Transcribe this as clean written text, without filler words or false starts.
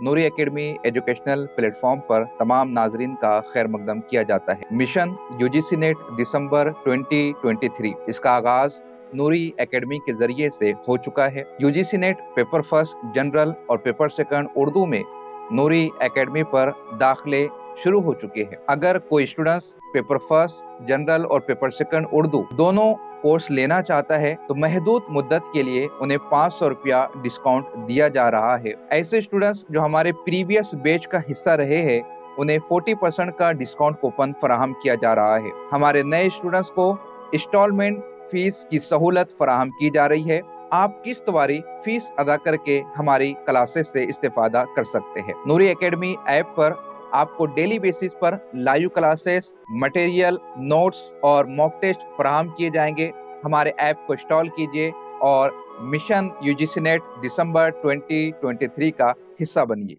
नूरी academy educational platform पर तमाम नाजरीन का खैर मकदम किया जाता है। मिशन यूजीसी नेट दिसंबर 2023 इसका आगाज नूरी एकेडमी के जरिए से हो चुका है। UGC net paper first general और पेपर सेकंड उर्दू में नूरी एकेडमी पर दाखिले शुरू हो चुके हैं। अगर कोई स्टूडेंट्स पेपर फर्स्ट जनरल और पेपर सेकंड उर्दू दोनों कोर्स लेना चाहता है तो महदूद मुद्दत के लिए उन्हें 500 रुपया डिस्काउंट दिया जा रहा है। ऐसे स्टूडेंट्स जो हमारे प्रीवियस बैच का हिस्सा रहे हैं उन्हें 40% का डिस्काउंट कूपन फराहम किया जा रहा है। हमारे नए स्टूडेंट्स को इंस्टॉलमेंट फीस की सहूलत फराहम की जा रही है। आप किस्तवारी फीस अदा करके हमारी क्लासेस से इस्तेफादा कर सकते हैं। नूरी एकेडमी ऐप पर आपको डेली बेसिस पर लाइव क्लासेस, मटेरियल, नोट्स और मॉक टेस्ट फराहम किए जाएंगे। हमारे ऐप को इंस्टॉल कीजिए और मिशन यूजीसी नेट दिसंबर 2023 का हिस्सा बनिए।